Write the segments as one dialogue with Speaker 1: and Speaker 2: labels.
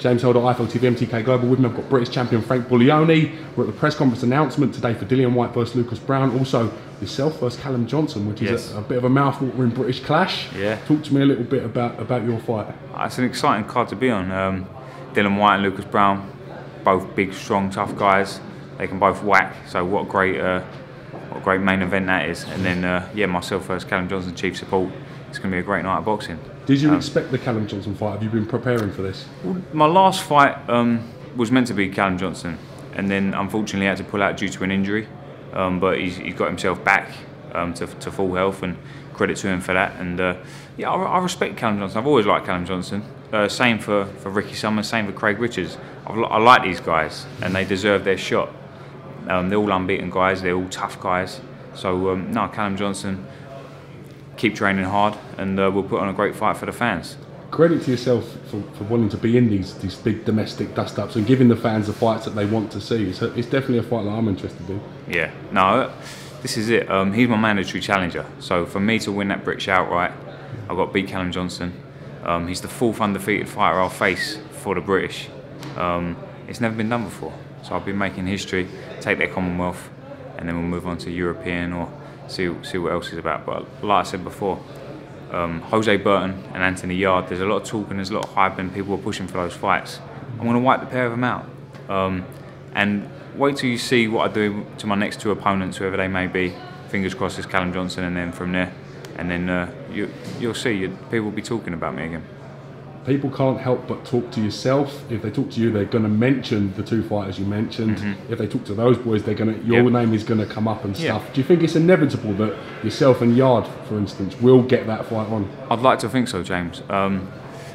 Speaker 1: James Holder, IFL TV, MTK Global. With me, I've got British champion Frank Buglioni. We're at the press conference announcement today for Dillian Whyte versus Lucas Browne. Also, yourself versus Callum Johnson, which is a bit of a mouthwatering British clash.
Speaker 2: Yeah.
Speaker 1: Talk to me a little bit about your fight.
Speaker 2: It's an exciting card to be on. Dillian Whyte and Lucas Browne, both big, strong, tough guys. They can both whack. So what a great main event that is. And then myself versus Callum Johnson, chief support. It's going to be a great night of boxing.
Speaker 1: Did you expect the Callum Johnson fight? Have you been preparing for this?
Speaker 2: Well, my last fight was meant to be Callum Johnson, and then unfortunately had to pull out due to an injury. But he's got himself back to full health, and credit to him for that. And I respect Callum Johnson. I've always liked Callum Johnson. Same for Ricky Summers, same for Craig Richards. I like these guys, and they deserve their shot. They're all unbeaten guys. They're all tough guys. So no, Callum Johnson, keep training hard, and we'll put on a great fight for the fans.
Speaker 1: Credit to yourself for wanting to be in these big domestic dust-ups and giving the fans the fights that they want to see. So it's definitely a fight that I'm interested in.
Speaker 2: Yeah, no, this is it. He's my mandatory challenger. So for me to win that British outright, I've got to beat Callum Johnson. He's the fourth undefeated fighter I'll face for the British. It's never been done before. So I've been making history, take their Commonwealth, and then we'll move on to European or see what else is about. But like I said before, Hosea Burton and Anthony Yarde, there's a lot of talk and there's a lot of hype and people are pushing for those fights. I'm going to wipe the pair of them out. And wait till you see what I do to my next two opponents, whoever they may be. Fingers crossed it's Callum Johnson, and then from there, and then you'll see, people will be talking about me again.
Speaker 1: People can't help but talk to yourself. If they talk to you, they're going to mention the two fighters you mentioned. If they talk to those boys, your name is going to come up and stuff. Do you think it's inevitable that yourself and Yarde, for instance, will get that fight on?
Speaker 2: I'd like to think so, James.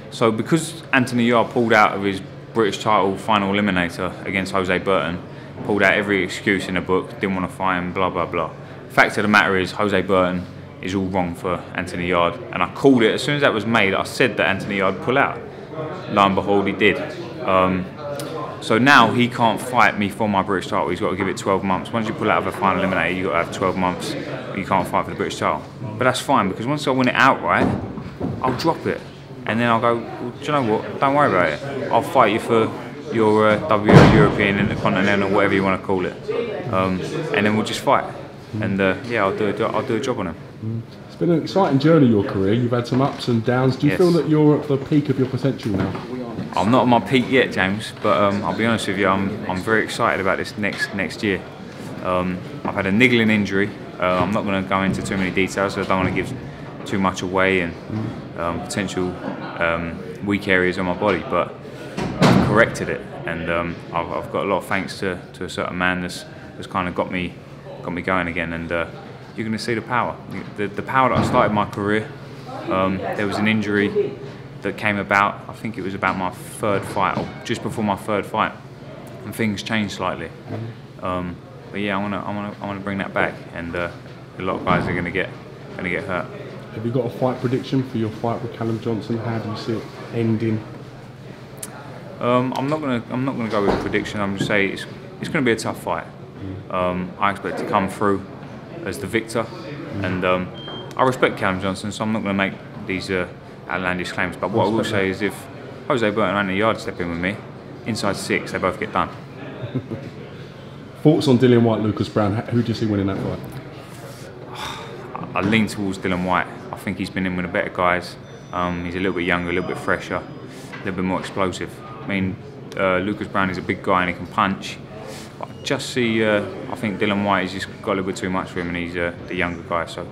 Speaker 2: So because Anthony Yarde pulled out of his British title final eliminator against Hosea Burton, pulled out every excuse in the book, didn't want to fight him, blah, blah, blah. Fact of the matter is, Hosea Burton is all wrong for Anthony Yarde, and I called it as soon as that was made. I said that Anthony Yarde would pull out. Lo and behold, he did. So now he can't fight me for my British title. He's got to give it 12 months. Once you pull out of a final eliminator, you've got to have 12 months. You can't fight for the British title. But that's fine, because once I win it outright, I'll drop it, and then I'll go, well, do you know what? Don't worry about it. I'll fight you for your WO European, Intercontinental, whatever you want to call it, and then we'll just fight. And I'll do a job on him.
Speaker 1: It's been an exciting journey, your career. You've had some ups and downs. Do you feel that you're at the peak of your potential now?
Speaker 2: I'm not at my peak yet, James, but I'll be honest with you, I'm very excited about this next year. I've had a niggling injury. I'm not going to go into too many details, so I don't want to give too much away and potential weak areas on my body, but I've corrected it, and I've got a lot of thanks to a certain man that's kind of got me going again, and you're going to see the power. The power that I started my career. There was an injury that came about, I think it was about my third fight, or just before my third fight, and things changed slightly. But yeah, I want to bring that back, and a lot of guys are going to get hurt.
Speaker 1: Have you got a fight prediction for your fight with Callum Johnson? How do you see it ending?
Speaker 2: I'm not gonna go with a prediction. I'm just saying it's going to be a tough fight. I expect to come through as the victor, and I respect Callum Johnson, so I'm not going to make these outlandish claims. But what I will say is, if Hosea Burton and Anthony Yarde step in with me, inside 6, they both get done.
Speaker 1: Thoughts on Dillian Whyte, Lucas Browne? Who do you see winning that fight?
Speaker 2: I lean towards Dillian Whyte. I think he's been in with the better guys. He's a little bit younger, a little bit fresher, a little bit more explosive. I mean, Lucas Browne is a big guy and he can punch. But I just see, I think Dillian Whyte has just got a little bit too much for him, and he's the younger guy. So,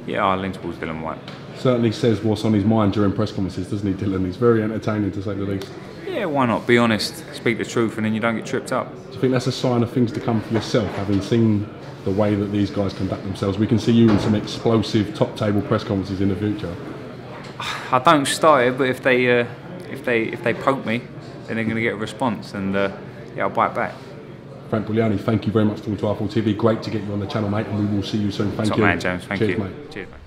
Speaker 2: yeah, I lean towards Dillian Whyte.
Speaker 1: Certainly says what's on his mind during press conferences, doesn't he, Dillian? He's very entertaining, to say the least.
Speaker 2: Yeah, why not? Be honest, speak the truth, and then you don't get tripped up.
Speaker 1: Do you think that's a sign of things to come for yourself, having seen the way that these guys conduct themselves? We can see you in some explosive top-table press conferences in the future.
Speaker 2: I don't start it, but if they poke me, then they're going to get a response, and yeah, I'll bite back.
Speaker 1: Frank Buglioni, thank you very much for coming to IFL TV. Great to get you on the channel, mate, and we will see you soon. Thank you.
Speaker 2: Top man, James. Thank you.
Speaker 1: Cheers, mate.
Speaker 2: Cheers, mate.